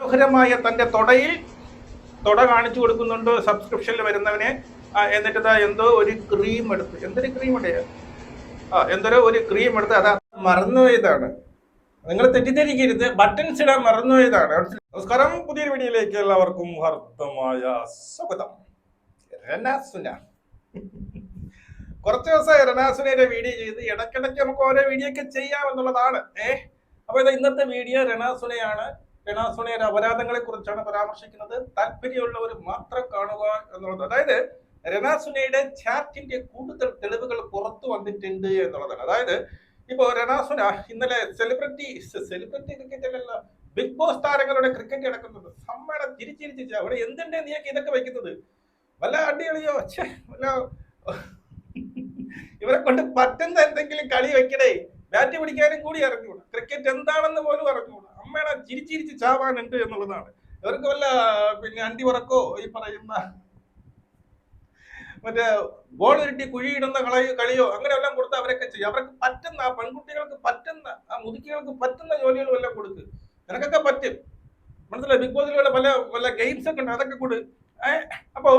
മനോഹരമായ തന്റെ തൊട കാണിച്ചു കൊടുക്കുന്നുണ്ട് സബ്സ്ക്രിപ്ഷനിൽ വരുന്നവനെ. എന്നിട്ട് എന്തോ ഒരു ക്രീം എടുത്ത്, എന്തൊരു ക്രീം ഇടയാ, എന്തോരോ ഒരു ക്രീം എടുത്ത് അതാ മറന്നുപോയതാണ്. നിങ്ങൾ തെറ്റിദ്ധരിക്കരുത്, ബട്ടൺസ് ഇടാൻ മറന്നുപോയതാണ്. നമസ്കാരം, പുതിയൊരു വീഡിയോയിലേക്ക് എല്ലാവർക്കും ഹർദ്ദമായ സ്വാഗതം. റനാസുന കുറച്ച് ദിവസമായി റനാസുനയുടെ വീഡിയോ ചെയ്ത്, ഇടയ്ക്കിടയ്ക്ക് നമുക്ക് ഓരോ വീഡിയോ ഒക്കെ ചെയ്യാമെന്നുള്ളതാണ്. അപ്പൊ ഇന്നത്തെ വീഡിയോ റനാസുനയാണ്. റനാസുനയുടെ അപരാധങ്ങളെ കുറിച്ചാണ് പരാമർശിക്കുന്നത്. താല്പര്യമുള്ളവർ മാത്രം കാണുക എന്നുള്ളത്. അതായത് റനാസുനയുടെ ചാറ്റിന്റെ കൂടുതൽ തെളിവുകൾ പുറത്തു വന്നിട്ടുണ്ട് എന്നുള്ളതാണ്. അതായത് ഇപ്പോ റനാസുന ഇന്നലെ സെലിബ്രിറ്റി ക്രിക്കറ്റിലല്ല, ബിഗ് ബോസ് താരങ്ങളുടെ ക്രിക്കറ്റ് നടക്കുന്നത്. സമ്മേളനം തിരിച്ചിരിച്ച അവിടെ എന്തിന്റെ നീയൊക്കെ ഇതൊക്കെ വെക്കുന്നത്? വല്ല അടികളിയോ വല്ല ഇവരെ കൊണ്ട് പറ്റുന്ന എന്തെങ്കിലും കളി വെക്കണേ. ബാറ്റ് പിടിക്കാനും കൂടി അറിഞ്ഞുകൂടാ, ക്രിക്കറ്റ് എന്താണെന്ന് പോലും അറിഞ്ഞുകൂടാ. അമ്മയുടെ ചിരിച്ചിരിച്ച് ചാവാനുണ്ട് എന്നുള്ളതാണ്. ഇവർക്ക് വല്ല അണ്ടി ഉറക്കോ ഈ പറയുന്ന മറ്റേ ബോൾ ഉരുട്ടി കുഴിയിടുന്ന കളിയോ അങ്ങനെ എല്ലാം കൊടുത്ത് അവരൊക്കെ ചെയ്യും. അവർക്ക് പറ്റുന്ന, ആ പെൺകുട്ടികൾക്ക് പറ്റുന്ന, ആ മുതുക്കികൾക്ക് പറ്റുന്ന ജോലികളും എല്ലാം കൊടുക്ക്. നിനക്കൊക്കെ പറ്റും, മനസ്സിലായി? ബിഗ് ബോസിലുള്ള പല ഗെയിംസ് ഒക്കെ ഉണ്ട്, അതൊക്കെ കൊടു. അപ്പോ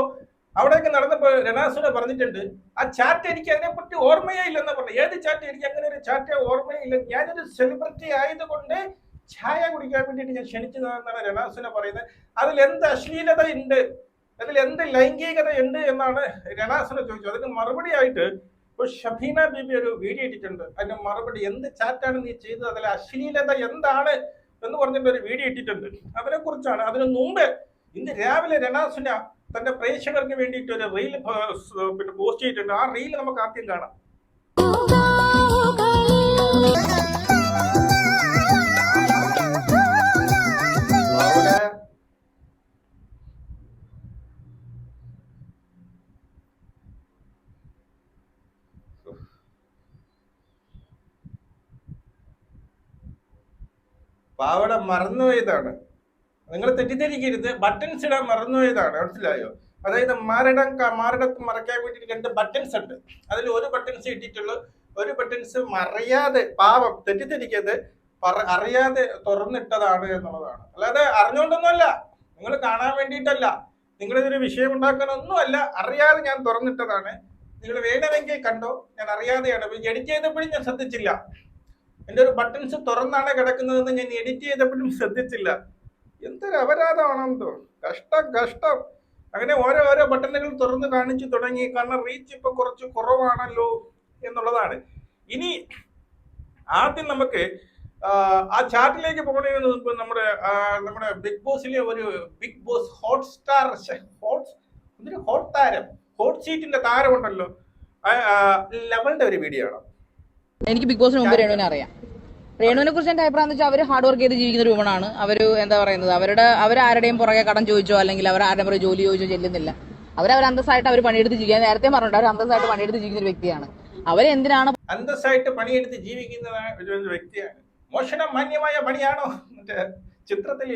അവിടെയൊക്കെ നടന്നപ്പോ റനാസുന പറഞ്ഞിട്ടുണ്ട്, ആ ചാറ്റ് എനിക്ക് അതിനെപ്പറ്റി ഓർമ്മയേ ഇല്ലെന്ന് പറഞ്ഞു. ഏത് ചാറ്റ്? എനിക്ക് അങ്ങനെ ഒരു ചാറ്റ് ഓർമ്മയേ ഇല്ല. ഞാനൊരു സെലിബ്രിറ്റി ആയതുകൊണ്ട് ചായ കുടിക്കാൻ വേണ്ടിയിട്ട് ഞാൻ ക്ഷണിച്ചതാണെന്നാണ് റനാസുന പറയുന്നത്. അതിൽ എന്ത് അശ്ലീലത ഉണ്ട്, അതിൽ എന്ത് ലൈംഗികത ഉണ്ട് എന്നാണ് റനാസുന ചോദിച്ചത്. അതിന് മറുപടി ആയിട്ട് ഇപ്പോൾ ഷബീന ബീബി ഒരു വീഡിയോ ഇട്ടിട്ടുണ്ട്. അതിന്റെ മറുപടി, എന്ത് ചാറ്റാണ് നീ ചെയ്തത്, അതിലെ അശ്ലീലത എന്താണ് എന്ന് പറഞ്ഞിട്ട് ഒരു വീഡിയോ ഇട്ടിട്ടുണ്ട്. അതിനെ കുറിച്ചാണ്. അതിനു മുമ്പ് ഇന്ന് രാവിലെ റനാസുന തന്റെ പ്രേക്ഷകർക്ക് വേണ്ടിയിട്ട് ഒരു റീൽ പോസ്റ്റ് ചെയ്തിട്ടുണ്ട്. ആ റീൽ നമുക്ക് ആദ്യം കാണാം. പാവട മറന്നുപോയതാണ്. നിങ്ങൾ തെറ്റിദ്ധരിക്കരുത്, ബട്ടൺസ് ഇടാൻ മറന്നുപോയതാണ്. മനസ്സിലായോ? അതായത് മാറിടത്ത് മറയ്ക്കാൻ വേണ്ടിയിട്ട് 2 ബട്ടൺസ് ഉണ്ട്. അതിൽ ഒരു ബട്ടൺസ് ഇട്ടിട്ടുള്ളൂ, ഒരു ബട്ടൺസ് മറിയാതെ, പാവം തെറ്റിദ്ധരിക്കരുത്, അറിയാതെ തുറന്നിട്ടതാണ് എന്നുള്ളതാണ്. അല്ലാതെ അറിഞ്ഞുകൊണ്ടൊന്നുമല്ല, നിങ്ങൾ കാണാൻ വേണ്ടിയിട്ടല്ല, നിങ്ങളിതൊരു വിഷയം ഉണ്ടാക്കാനൊന്നുമല്ല. അറിയാതെ ഞാൻ തുറന്നിട്ടതാണ്. നിങ്ങൾ വേണമെങ്കിൽ കണ്ടോ, ഞാൻ അറിയാതെയാണ്. എഡിറ്റ് ചെയ്തപ്പോഴും ഞാൻ ശ്രദ്ധിച്ചില്ല. എൻ്റെ ഒരു ബട്ടൺസ് തുറന്നാണ് കിടക്കുന്നതെന്ന് ഞാൻ എഡിറ്റ് ചെയ്തപ്പോഴും ശ്രദ്ധിച്ചില്ല. എന്തൊരു അപരാധമാണെന്തോ, കഷ്ടം. അങ്ങനെ ഓരോ ബട്ടണുകൾ തുറന്ന് കാണിച്ചു തുടങ്ങി. കാരണം റീച്ച് ഇപ്പൊ കുറച്ച് കുറവാണല്ലോ എന്നുള്ളതാണ്. ഇനി ആദ്യം നമുക്ക് ആ ചാറ്റിലേക്ക് പോകുന്നതിന് മുമ്പ് നമ്മുടെ ബിഗ് ബോസിലെ ഒരു ബിഗ് ബോസ് ഹോട്ട് സീറ്റിന്റെ താരമുണ്ടല്ലോ, ലെവലിന്റെ ഒരു വീഡിയോ ആണ്. എനിക്ക് ബിഗ് ബോസിന് മുമ്പ് രേണുവിനെ അറിയാം. രേണുവിനെ കുറിച്ച് എന്റെ അഭിപ്രായം എന്ന് വെച്ചാൽ അവർ ഹാർഡ് വർക്ക് ചെയ്ത് ജീവിക്കുന്ന ഒരു വുമണാണ്. എന്താ പറയുന്നത്, അവരാരുടെയും പുറകെ കടം ചോദിച്ചോ അല്ലെങ്കിൽ അവരാരുടെ പുറകെ ജോലി ചോദിച്ചോ ചെല്ലുന്നില്ല. അവർ അന്തസ്സായിട്ട് അവർ പണിയെടുത്ത് ജീവിക്കാൻ, നേരത്തെ പറഞ്ഞിട്ട് അവർ അന്തസ്സായിട്ട് പണിയെടുത്ത് ജീവിക്കുന്ന ഒരു വ്യക്തിയാണ്. അവരെന്തിനാണ് അന്തസ്സായിട്ട് പണിയെടുത്ത് ജീവിക്കുന്ന ഒരു വ്യക്തിയാണ്. മോഷണം മാന്യമായ പണിയാണോ? ചിത്രത്തിൽ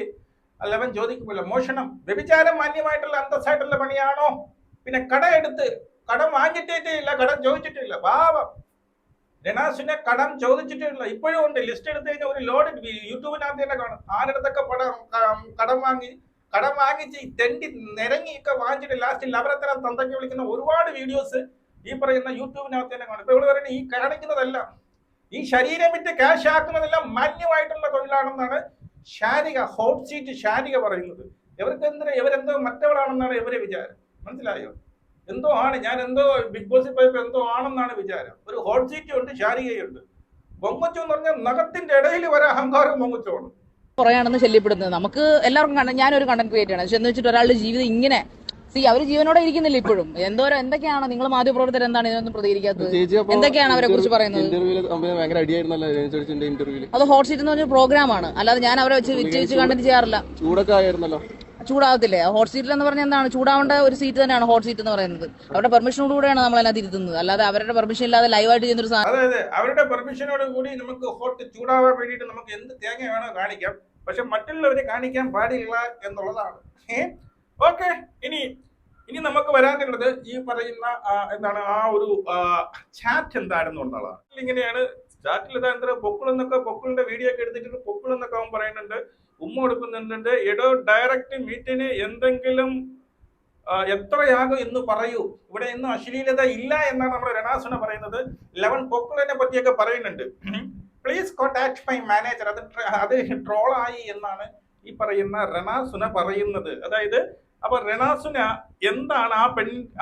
അല്ലവൻ ചോദിക്കുമല്ലോ, മോഷണം വ്യഭിചാരം മാന്യമായിട്ടുള്ള അന്തസ്സായിട്ടുള്ള പണിയാണോ? പിന്നെ കടം വാങ്ങിയിട്ടേ ഇല്ല, കടം ചോദിച്ചിട്ടില്ല. പാവം റനാസുന കടം ചോദിച്ചിട്ടില്ല. ഇപ്പോഴും ഉണ്ട്. ലിസ്റ്റ് എടുത്തു കഴിഞ്ഞാൽ ഒരു ലോഡ് യൂട്യൂബിനകത്ത് തന്നെ കാണും. ആരുടെയൊക്കെ കടം വാങ്ങിച്ച് തെണ്ടി നിരങ്ങിയൊക്കെ വാങ്ങിച്ചിട്ട് ലാസ്റ്റ് ലവരത്തരം തന്തയ്ക്ക് വിളിക്കുന്ന ഒരുപാട് വീഡിയോസ് ഈ പറയുന്ന യൂട്യൂബിനകത്ത് തന്നെ കാണും. ഇപ്പൊ ഇവിടെ പറയുന്നത് ഈ കാണിക്കുന്നതെല്ലാം, ഈ ശരീരം വിറ്റ് ക്യാഷ് ആക്കുന്നതെല്ലാം മാന്യമായിട്ടുള്ള തൊഴിലാണെന്നാണ് ഹോട്ട് സീറ്റ് ഷാരിക പറയുന്നത്. ഇവരെന്തോ മറ്റവളാണെന്നാണ് ഇവരെ വിചാരം. മനസ്സിലായോ? എന്തോ ആണ്, ഞാൻ എന്തോ ബിഗ് ബോസിൽ പോയപ്പോ എന്തോ ആണെന്നാണ് വിചാരം. ഒരു ഹോട്ട് സീറ്റും ഉണ്ട്, ഷാരികയുണ്ട്. പൊങ്ങച്ചോ എന്ന് പറഞ്ഞാൽ നഖത്തിന്റെ ഇടയിൽ വരെ അഹങ്കാരവും പൊങ്ങച്ചോണ് പുറയാണെന്ന് ശല്യപ്പെടുന്നത്. നമുക്ക് എല്ലാവർക്കും ഞാനൊരു കണ്ടന്റ് ക്രിയേറ്റ് ആണ്. പക്ഷെ എന്ന് വെച്ചിട്ട് ഒരാളുടെ ജീവിതം ഇങ്ങനെ അവര് ജീവനോടെ ഇരിക്കുന്നില്ല ഇപ്പോഴും. എന്തൊക്കെയാണ് നിങ്ങൾ മാധ്യമപ്രവർത്തകർ എന്താണ് ഇതിനൊന്നും പ്രതികരിക്കാത്തത്? എന്തൊക്കെയാണ് അവരെ കുറിച്ച് പറയുന്നത്? അത് ഹോട്ട് സീറ്റ് എന്ന് പറഞ്ഞ പ്രോഗ്രാമാണ്, അല്ലാതെ ഞാൻ അവരെ വെച്ച് കണ്ടന്റ് ചെയ്യാറില്ല. ചൂടാവത്തില്ലേ? ഹോട്ട് സീറ്റിൽ എന്ന് പറഞ്ഞാൽ എന്താണ്? ചൂടാവേണ്ട ഒരു സീറ്റ് തന്നെയാണ് ഹോട്ട് സീറ്റ് എന്ന് പറയുന്നത്. അവരുടെ പെർമിഷനോടുകൂടിയാണ് നമ്മളതിനകത്ത് ഇരുത്തുന്നത്, അല്ലാതെ അവരുടെ പെർമിഷൻ ഇല്ലാതെ ലൈവായിട്ട് ചെയ്യുന്നൊരു സാധനം. അതായത് അവരുടെ പെർമിഷനോട് കൂടി നമുക്ക് ഹോട്ട് ചൂടാവാൻ വേണ്ടിയിട്ട് നമുക്ക് എന്ത് തേങ്ങ വേണോ കാണിക്കാം, പക്ഷെ മറ്റുള്ളവരെ കാണിക്കാൻ പാടില്ല എന്നുള്ളതാണ്. ഓക്കെ, ഇനി നമുക്ക് വരാനുള്ളത് ഈ പറയുന്ന എന്താണ് ആ ഒരു ചാറ്റ് എന്താണെന്നുള്ളതാണ്. ഇങ്ങനെയാണ് ചാറ്റിൽ പൊക്കിളിന്റെ വീഡിയോ ഒക്കെ എടുത്തിട്ട് പൊക്കിളെന്നൊക്കെ അവൻ പറയുന്നുണ്ട്. ഉമ്മ കൊടുക്കുന്നുണ്ട്. എടോ ഡയറക്റ്റ് മീറ്റിന് എന്തെങ്കിലും എത്രയാകും എന്ന് പറയൂ. ഇവിടെ ഒന്നും അശ്ലീലത ഇല്ല എന്നാണ് നമ്മുടെ രണാസുന പറയുന്നത്. 11 പൊക്കിളിനെ പറ്റിയൊക്കെ പറയുന്നുണ്ട്. Please contact my manager. അത് ട്രോളായി എന്നാണ് ഈ പറയുന്ന രണാസുന പറയുന്നത്. അതായത് അപ്പൊ രണാസുന എന്താണ്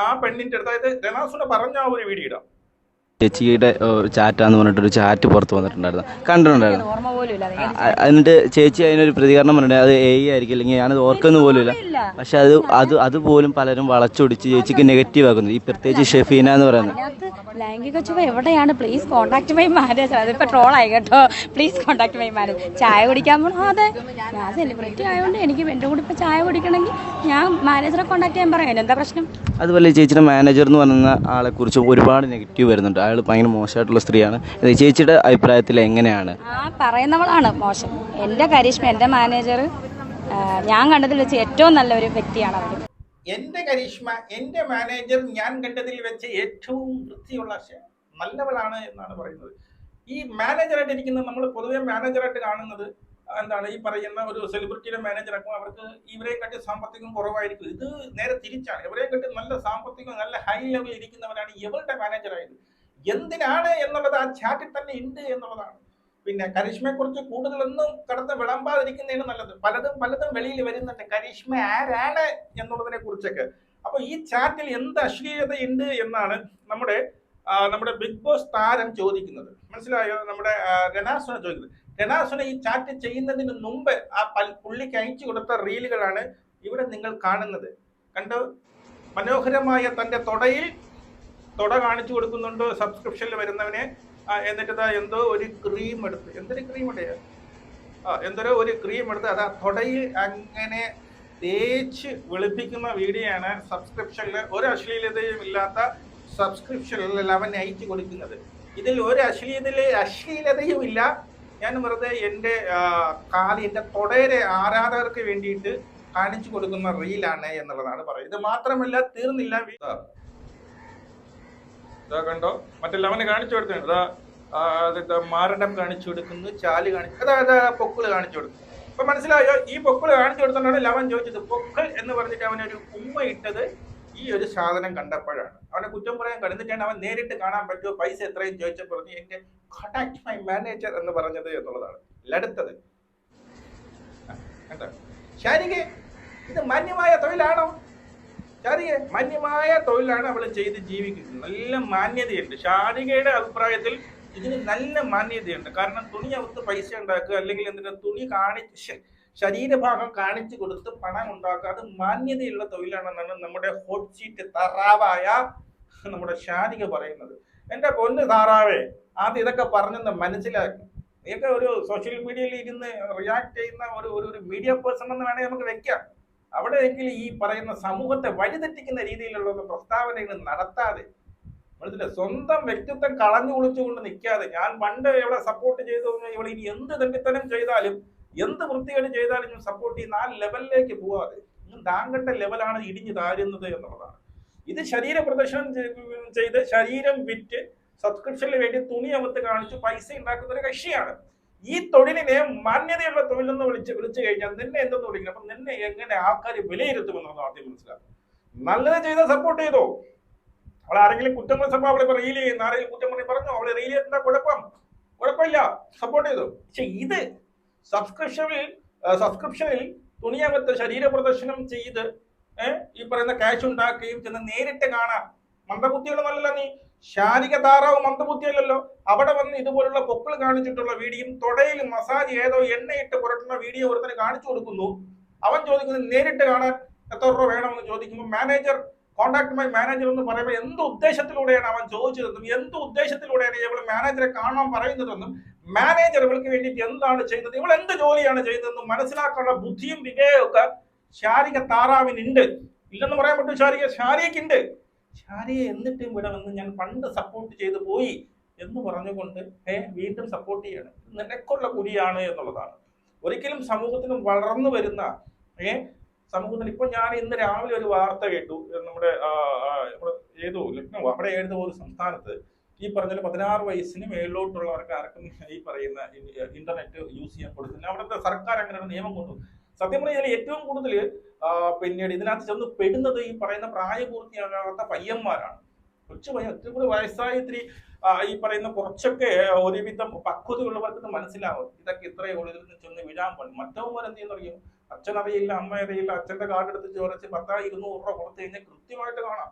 ആ പെണ്ണിന്റെ അടുത്ത്, അതായത് രണാസുന പറഞ്ഞ ആ ഒരു വീഡിയോ ഇടാം. ചേച്ചിയുടെ ചാറ്റാന്ന് പറഞ്ഞിട്ടൊരു ചാറ്റ് പുറത്ത് വന്നിട്ടുണ്ടായിരുന്നു, കണ്ടിട്ടുണ്ടായിരുന്നു. ഓർമ്മ പോലും ഇല്ല. എന്നിട്ട് ചേച്ചി അതിനൊരു പ്രതികരണം പറഞ്ഞിട്ട് അത് ആയിരിക്കും, അല്ലെങ്കിൽ ഞാനത് ഓർക്കുന്ന പോലും ഇല്ല. പക്ഷെ അതുപോലും പലരും വളച്ചൊടിച്ച് ചേച്ചിക്ക് നെഗറ്റീവ് ആക്കുന്നു. ഈ പ്രത്യേകിച്ച് ഷെഫീന എന്ന് പറയുന്നത് ലൈംഗിക ചുവ എവിടെയാണ്? Please contact my manager. അതിപ്പോൾ ട്രോളായി കേട്ടോ. Please contact my manager. ചായ കുടിക്കാൻ പോകണം. അതെ, ഞാൻ സെലിബ്രിറ്റി ആയതുകൊണ്ട് എനിക്ക് എൻ്റെ കൂടെ ഇപ്പോൾ ചായ കുടിക്കണമെങ്കിൽ ഞാൻ മാനേജറെ കോൺടാക്ട് ചെയ്യാൻ പറയാം. എന്താ പ്രശ്നം? അതുപോലെ ചേച്ചിയുടെ മാനേജർ എന്ന് പറയുന്ന ആളെക്കുറിച്ച് ഒരുപാട് നെഗറ്റീവ് വരുന്നുണ്ട്. അയാൾ ഭയങ്കര മോശമായിട്ടുള്ള സ്ത്രീയാണ്. ചേച്ചിയുടെ അഭിപ്രായത്തിൽ എങ്ങനെയാണ്? പറയുന്നവളാണ് മോശം. എൻ്റെ കരിഷ്മ, എൻ്റെ മാനേജർ ഞാൻ കണ്ടതിൽ വെച്ച് ഏറ്റവും നല്ല ഒരു വ്യക്തിയാണ് അവർ. എന്റെ കരിഷ്മ, എന്റെ മാനേജർ ഞാൻ കണ്ടതിൽ വെച്ച് ഏറ്റവും വൃത്തിയുള്ള നല്ലവളാണ് എന്നാണ് പറയുന്നത്. ഈ മാനേജറായിട്ട് ഇരിക്കുന്നത് നമ്മൾ പൊതുവെ മാനേജറായിട്ട് കാണുന്നത് എന്താണ്, ഈ പറയുന്ന ഒരു സെലിബ്രിറ്റിയുടെ മാനേജറാക്കും അവർക്ക് ഇവരെയും കണ്ടി സാമ്പത്തികം കുറവായിരിക്കും. ഇത് നേരെ തിരിച്ചാണ്. ഇവരെയും കണ്ടി നല്ല സാമ്പത്തികം, നല്ല ഹൈ ലെവലിൽ ഇരിക്കുന്നവരാണ് ഇവരുടെ മാനേജറായത്. എന്തിനാണ് എന്നുള്ളത് ആ ചാറ്റിൽ തന്നെ ഉണ്ട് എന്നുള്ളതാണ്. പിന്നെ കരിഷ്മയെ കുറിച്ച് കൂടുതലൊന്നും കടന്ന് വിളമ്പാതിരിക്കുന്നതാണ് നല്ലത്. പലതും വെളിയിൽ വരുന്നുണ്ട് കരിഷ്മ ആരാണ് എന്നുള്ളതിനെ കുറിച്ചൊക്കെ. അപ്പൊ ഈ ചാറ്റിൽ എന്ത് അശ്ലീലത ഉണ്ട് എന്നാണ് നമ്മുടെ ബിഗ് ബോസ് താരം ചോദിക്കുന്നത്. മനസ്സിലായോ? നമ്മുടെ രണാസുന ചോദിക്കുന്നത്. രണാസുന ഈ ചാറ്റ് ചെയ്യുന്നതിന് മുമ്പ് ആ പുള്ളിക്ക് അയച്ചു കൊടുത്ത റീലുകളാണ് ഇവിടെ നിങ്ങൾ കാണുന്നത്. കണ്ടോ? മനോഹരമായ തന്റെ തൊട കാണിച്ചു കൊടുക്കുന്നുണ്ടോ സബ്സ്ക്രിപ്ഷനിൽ വരുന്നവനെ. എന്നിട്ട് എന്തോ ഒരു ക്രീം എടുത്ത്, എന്തോരോ ഒരു ക്രീം എടുത്ത് അത് ആ തൊടയിൽ അങ്ങനെ തേച്ച് വെളുപ്പിക്കുന്ന വീഡിയോ ആണ് സബ്സ്ക്രിപ്ഷനിൽ. ഒരു അശ്ലീലതയും ഇല്ലാത്ത സബ്സ്ക്രിപ്ഷനിൽ അവൻ അയച്ചു കൊടുക്കുന്നത്. ഇതിൽ ഒരു അശ്ലീലതയും ഇല്ല. ഞാൻ വെറുതെ എൻ്റെ എൻ്റെ തൊടയിലെ ആരാധകർക്ക് വേണ്ടിയിട്ട് കാണിച്ചു കൊടുക്കുന്ന റീലാണ് എന്നുള്ളതാണ് പറയുന്നത്. ഇത് മാത്രമല്ല, തീർന്നില്ല. കണ്ടോ, മറ്റെല്ലാം അവന് കാണിച്ചു കൊടുത്തു. മാരടം കാണിച്ചു കൊടുക്കുന്നു, ചാല് കാണിച്ചു, അതായത് പൊക്കിള് കാണിച്ചു കൊടുത്തു. അപ്പൊ മനസ്സിലായോ? ഈ പൊക്കിള് കാണിച്ചു കൊടുത്തോണ്ടാണ് ലവൻ ചോദിച്ചത്. പൊക്കിൾ എന്ന് പറഞ്ഞിട്ട് അവനൊരു ഉമ്മ ഇട്ടത് ഈ ഒരു സാധനം കണ്ടപ്പോഴാണ്. അവനെ കുറ്റം പറയാൻ കടന്നിട്ടാണ് അവൻ നേരിട്ട് കാണാൻ പറ്റുമോ, പൈസ എത്രയും ചോദിച്ചപ്പോൾ പറഞ്ഞു എന്റെ കോൺടാക്ട് മൈ മാനേജർ എന്ന് പറഞ്ഞത് എന്നുള്ളതാണ്. അടുത്തത് കണ്ടോ? ശാരിക, ഇത് മാന്യമായ തൊഴിലാണോ? ശാരിക, മാന്യമായ തൊഴിലാണ് അവൾ ചെയ്ത് ജീവിക്കുന്നത്. നല്ല മാന്യതയുണ്ട്. ശാരികയുടെ അഭിപ്രായത്തിൽ ഇതിന് നല്ല മാന്യതയുണ്ട്. കാരണം തുണി അവർക്ക് പൈസ ഉണ്ടാക്കുക, അല്ലെങ്കിൽ എന്തിനാ തുണി ശരീരഭാഗം കാണിച്ചു കൊടുത്ത് പണം ഉണ്ടാക്കുക, അത് മാന്യതയുള്ള തൊഴിലാണെന്നാണ് നമ്മുടെ ഹോട്ട് സീറ്റ് താറാവായ നമ്മുടെ ശാരിക പറയുന്നത്. എന്റെ പൊന്ന് താറാവേ, ആദ്യം ഇതൊക്കെ പറഞ്ഞെന്ന് മനസ്സിലാക്കി. നീയൊക്കെ ഒരു സോഷ്യൽ മീഡിയയിൽ ഇരുന്ന് റിയാക്ട് ചെയ്യുന്ന ഒരു മീഡിയ പേഴ്സൺ എന്ന് വേണമെങ്കിൽ നമുക്ക് വെക്കാം. അവിടെയെങ്കിലും ഈ പറയുന്ന സമൂഹത്തെ വഴിതെറ്റിക്കുന്ന രീതിയിലുള്ള പ്രസ്താവനകൾ നടത്താതെ, മനസ്സിലെ സ്വന്തം വ്യക്തിത്വം കളഞ്ഞു കുളിച്ചുകൊണ്ട് നിൽക്കാതെ, ഞാൻ പണ്ട് ഇവളെ സപ്പോർട്ട് ചെയ്തു, ഇവളെ ഇനി എന്ത് തെണ്ടിത്തനം ചെയ്താലും എന്ത് വൃത്തികേട് ചെയ്താലും ഞാൻ സപ്പോർട്ട് ചെയ്യുന്ന ആ ലെവലിലേക്ക് പോവാതെ താങ്കട്ട ലെവലാണ് ഇടിഞ്ഞു താരുന്നത് എന്നുള്ളതാണ്. ഇത് ശരീര പ്രദർശനം ചെയ്ത് ശരീരം വിറ്റ് സബ്സ്ക്രിപ്ഷന് വേണ്ടി തുണി അമത്ത് കാണിച്ചു പൈസ ഉണ്ടാക്കുന്ന ഒരു കക്ഷിയാണ്. ഈ തൊഴിലിനെ മാന്യതയുള്ള തൊഴിലെന്ന് വിളിച്ചു കഴിഞ്ഞാൽ നിന്നെ എന്തെന്ന് വിളിക്കണം. അപ്പൊ നിന്നെ എങ്ങനെ ആൾക്കാർ വിലയിരുത്തുമെന്നാണ് ആദ്യം മനസ്സിലാക്കുക. നല്ലത് ചെയ്താൽ സപ്പോർട്ട് ചെയ്തോ. അവൾ ആരെങ്കിലും കുറ്റം പറഞ്ഞപ്പോൾ അവളെ റീൽ ചെയ്യുന്ന ആരെങ്കിലും കുറ്റം പറഞ്ഞ് പറഞ്ഞു അവളെ റീൽ ചെയ്താ കുഴപ്പമില്ല, സപ്പോർട്ട് ചെയ്തു. പക്ഷെ ഇത് സബ്സ്ക്രിപ്ഷനിൽ തുണിയകത്ത് ശരീര പ്രദർശനം ചെയ്ത് ഈ പറയുന്ന ക്യാഷ് ഉണ്ടാക്കുകയും ചെന്ന് നേരിട്ട് കാണാം. മന്ദബുദ്ധികളൊന്നല്ല നീ. ശാരിക താറാവ് മന്ദബുദ്ധിയല്ലല്ലോ. അവിടെ വന്ന് ഇതുപോലുള്ള പൊക്കിൾ കാണിച്ചിട്ടുള്ള വീഡിയോയും തൊടയിൽ മസാജ് ഏതോ എണ്ണയിട്ട് പുരട്ടുന്ന വീഡിയോ ഒരുത്തന് കാണിച്ചു കൊടുക്കുന്നു. അവൻ ചോദിക്കുന്നത് നേരിട്ട് കാണാൻ എത്ര രൂപ വേണമെന്ന് ചോദിക്കുമ്പോൾ മാനേജർ കോൺടാക്ട് മൈ മാനേജർ എന്ന് പറയുമ്പോൾ എന്ത് ഉദ്ദേശത്തിലൂടെയാണ് അവൻ ചോദിച്ചതെന്നും എന്ത് ഉദ്ദേശത്തിലൂടെയാണ് ഇവൾ മാനേജറെ കാണാൻ പറയുന്നതെന്നും മാനേജർ ഇവൾക്ക് വേണ്ടിയിട്ട് എന്താണ് ചെയ്യുന്നത്, ഇവൾ എന്ത് ജോലിയാണ് ചെയ്യുന്നതെന്നും മനസ്സിലാക്കാനുള്ള ബുദ്ധിയും വിവേകമൊക്കെ ശാരിക താറാവിനുണ്ട്. ഇല്ലെന്ന് പറയാൻ പറ്റും. ശാരികയ്ക്കുണ്ട്. ശാരിയെ എന്നിട്ടും ഇവിടെ വന്ന് ഞാൻ പണ്ട് സപ്പോർട്ട് ചെയ്തു പോയി എന്ന് പറഞ്ഞുകൊണ്ട് വീണ്ടും സപ്പോർട്ട് ചെയ്യണം. നിനക്കുള്ള കുടിയാണ് എന്നുള്ളതാണ്. ഒരിക്കലും സമൂഹത്തിന് വളർന്നു വരുന്ന സമൂഹത്തിന് ഇപ്പൊ ഞാൻ ഇന്ന് രാവിലെ ഒരു വാർത്ത കേട്ടു. നമ്മുടെ ഏതോ ലക്നൗ അവിടെ ഏതോ ഒരു സംസ്ഥാനത്ത് ഈ പറഞ്ഞ 16 വയസ്സിന് മേളിലോട്ടുള്ളവർക്ക് ആർക്കും ഈ പറയുന്ന ഇന്റർനെറ്റ് യൂസ് ചെയ്യാൻ കൊടുത്തില്ല. അവിടുത്തെ സർക്കാർ അങ്ങനെ ഒരു നിയമം കൊണ്ടു. സത്യം പറഞ്ഞാൽ ഏറ്റവും കൂടുതൽ പിന്നീട് ഇതിനകത്ത് ചെന്ന് പെടുന്നത് ഈ പറയുന്ന പ്രായപൂർത്തിയാകാത്ത പയ്യന്മാരാണ്. കൊച്ചു പയ്യൻ ഒത്തിരി കൂടി വയസ്സായ ഇത്തിരി ഈ പറയുന്ന കുറച്ചൊക്കെ ഒരുവിധം പക്വതയുള്ളവർക്ക് മനസ്സിലാവും ഇതൊക്കെ ഇത്രയേ ഉള്ളൂ, ഇതിൽ നിന്ന് ചെന്ന് വിടാൻ പാടില്ല. മറ്റവന്മാർ എന്ത് ചെയ്യുന്ന അറിയും, അച്ഛൻ അറിയില്ല, അമ്മ അറിയില്ല, അച്ഛന്റെ കാർഡ് എടുത്ത് ചോദിച്ച് 10,200 രൂപ കൊടുത്തു കഴിഞ്ഞാൽ കൃത്യമായിട്ട് കാണാം.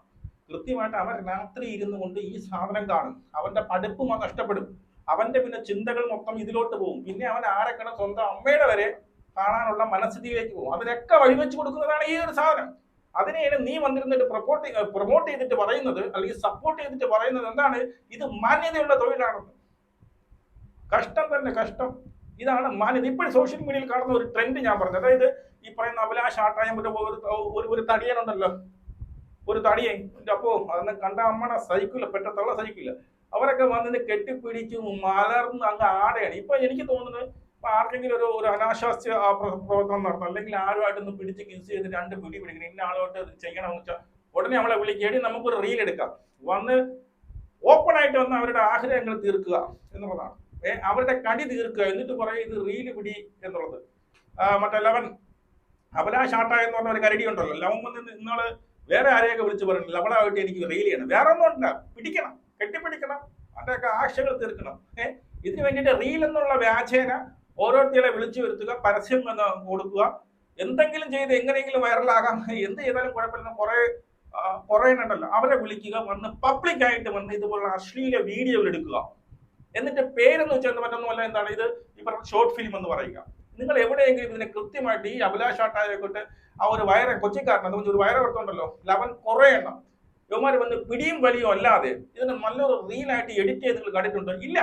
കൃത്യമായിട്ട് അവൻ രാത്രി ഇരുന്നു കൊണ്ട് ഈ സാധനം കാണും. അവന്റെ പഠിപ്പും നഷ്ടപ്പെടും. അവന്റെ പിന്നെ ചിന്തകൾ മൊത്തം ഇതിലോട്ട് പോകും. പിന്നെ അവൻ ആരെക്കണം സ്വന്തം അമ്മയുടെ വരെ കാണാനുള്ള മനസ്ഥിതിയിലേക്ക് പോകും. അതിനൊക്കെ വഴിവെച്ച് കൊടുക്കുന്നതാണ് ഈ ഒരു സാധനം. അതിനെയാണ് നീ വന്നിരുന്നിട്ട് പ്രൊമോട്ട് ചെയ്തിട്ട് പറയുന്നത്, അല്ലെങ്കിൽ സപ്പോർട്ട് ചെയ്തിട്ട് പറയുന്നത് എന്താണ്, ഇത് മാന്യതയുള്ള തൊഴിലാണെന്ന്. കഷ്ടം തന്നെ, കഷ്ടം. ഇതാണ് മാന്യത. ഇപ്പോഴും സോഷ്യൽ മീഡിയയിൽ കാണുന്ന ഒരു ട്രെൻഡ് ഞാൻ പറഞ്ഞത്, അതായത് ഈ പറയുന്ന അഭിലാഷ് ആട്ടായം ഒരു തടിയനുണ്ടല്ലോ, ഒരു തടിയൻ, അപ്പോ അതൊന്നും കണ്ട അമ്മണ സഹിക്കില്ല, പെട്ടത്തുള്ള സഹിക്കില്ല. അവരൊക്കെ വന്നിട്ട് കെട്ടിപ്പിടിച്ച് മലർന്ന് അങ്ങ് ആടെയാണ്. ഇപ്പൊ എനിക്ക് തോന്നുന്നത് ആർക്കെങ്കിലും ഒരു അനാശാസ്യ പ്രവർത്തനം നടത്തണം, അല്ലെങ്കിൽ ആരുമായിട്ടൊന്ന് പിടിച്ച് കിസ് ചെയ്ത് 2 പിടി പിടിക്കണം, ഇന്ന ആളോട്ട് ചെയ്യണമെന്ന് വെച്ചാൽ ഉടനെ നമ്മളെ വിളിക്കേണ്ടി നമുക്കൊരു റീൽ എടുക്കാം, വന്ന് ഓപ്പൺ ആയിട്ട് വന്ന് അവരുടെ ആഗ്രഹങ്ങൾ തീർക്കുക എന്നുള്ളതാണ്. അവരുടെ കടി തീർക്കുക, എന്നിട്ട് പറയും ഇത് റീല് പിടി എന്നുള്ളത്. മറ്റേ ലവൻ അഭിലാഷ് ആട്ട എന്ന് പറഞ്ഞ ഒരു കരടി ഉണ്ടല്ലോ, ലവൻ വന്ന് ഇന്നാള് വേറെ ആരെയൊക്കെ വിളിച്ച് പറയുന്നത് ലവളായിട്ട് എനിക്ക് റീൽ ചെയ്യണം, വേറെ ഒന്നും ഉണ്ട, പിടിക്കണം, കെട്ടിപ്പിടിക്കണം, അതിൻ്റെയൊക്കെ ആശകൾ തീർക്കണം. ഇതിന് വേണ്ടിയിട്ട് റീൽ എന്നുള്ള വ്യാജേന ഓരോരുത്തരെ വിളിച്ചു വരുത്തുക, പരസ്യം കൊടുക്കുക, എന്തെങ്കിലും ചെയ്ത് എങ്ങനെയെങ്കിലും വൈറലാകാം, എന്ത് ചെയ്താലും കുഴപ്പമില്ല. കുറെ ഉണ്ടല്ലോ, അവരെ വിളിക്കുക, വന്ന് പബ്ലിക്കായിട്ട് വന്ന് ഇതുപോലുള്ള അശ്ലീല വീഡിയോകൾ എടുക്കുക. എന്നിട്ട് പേരെന്ന് വെച്ചാൽ മറ്റൊന്നുമല്ല, എന്താണ് ഇത്, ഈ പറഞ്ഞ ഷോർട്ട് ഫിലിം എന്ന് പറയുക. നിങ്ങൾ എവിടെയെങ്കിലും ഇതിനെ കൃത്യമായിട്ട് ഈ അഭിലാഷ് ആട്ടായെക്കൊണ്ട് ആ ഒരു കൊച്ചിക്കാരൻ അതുകൊണ്ട് ഒരു വയറവർത്തുണ്ടല്ലോ, ലവൻ കുറെ എണ്ണം ഇവന്മാർ വന്ന് പിടിയും വലിയോ അല്ലാതെ ഇതിന് നല്ലൊരു റീലായിട്ട് എഡിറ്റ് ചെയ്ത് നിങ്ങൾ കണ്ടിട്ടുണ്ടോ? ഇല്ല.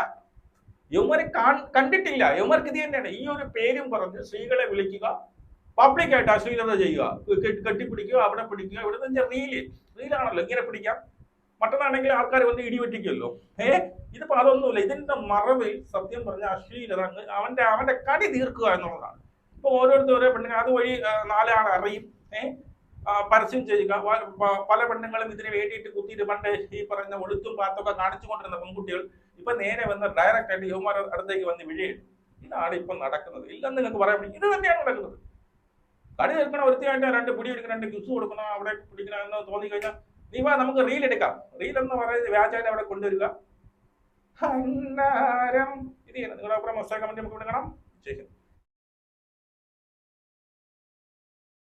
യവന്മാരെ കണ്ടിട്ടില്ല. യവന്മാർക്ക് ഇത് തന്നെയാണ്, ഈ ഒരു പേരും പറഞ്ഞ് സ്ത്രീകളെ വിളിക്കുക, പബ്ലിക്കായിട്ട് അശ്ലീലത ചെയ്യുക, കെട്ടിപ്പിടിക്കുക, അവിടെ പിടിക്കുക. ഇവിടെ നിന്ന് റീലാണല്ലോ, ഇങ്ങനെ പിടിക്കാം. മറ്റന്നാണെങ്കിൽ ആൾക്കാർ വന്ന് ഇടിവെട്ടിക്കുമല്ലോ. ഇതിപ്പോ അതൊന്നുമില്ല. ഇതിന്റെ മറവിൽ സത്യം പറഞ്ഞ അശ്ലീലത അവന്റെ കടി തീർക്കുക എന്നുള്ളതാണ്. ഇപ്പൊ ഓരോരുത്തരോ പെണ്ണുങ്ങൾ അതുവഴി 4 ആൾ അറിയും, പരസ്യം ചെയ്യുക. പല പെണ്ണുങ്ങളും ഇതിന് വേണ്ടിയിട്ട് കുത്തിയിട്ട് പണ്ട് ഈ പറയുന്ന ഒളുത്തും പാത്തൊക്കെ കാണിച്ചുകൊണ്ടിരുന്ന പെൺകുട്ടികൾ ഇപ്പൊ നേരെ വന്ന് ഡയറക്റ്റ് ആയിട്ട് യുവമാരുടെ അടുത്തേക്ക് വന്ന് വിഴയും. ഇതാണ് ഇപ്പൊ നടക്കുന്നത്. ഇല്ലെന്ന് നിങ്ങൾക്ക് പറയാൻ പറ്റും. ഇത് തന്നെയാണ് നടക്കുന്നത്. കടി തീർക്കണം, വൃത്തിയായിട്ട് 2 പിടി എടുക്കണം, 2 കിസ് കൊടുക്കണം, അവിടെ പിടിക്കണം എന്ന് തോന്നി കഴിഞ്ഞാൽ നീ വാ നമുക്ക് റീൽ എടുക്കാം. റീൽ എന്ന് പറയുന്നത് വ്യാജാനെ അവിടെ കൊണ്ടുവരിക. ഇത് ചെയ്യണം. നിങ്ങളുടെ അപ്പുറം മൊസ്റ്റ കമന്റ് നമുക്ക് വിടണം. ശരി.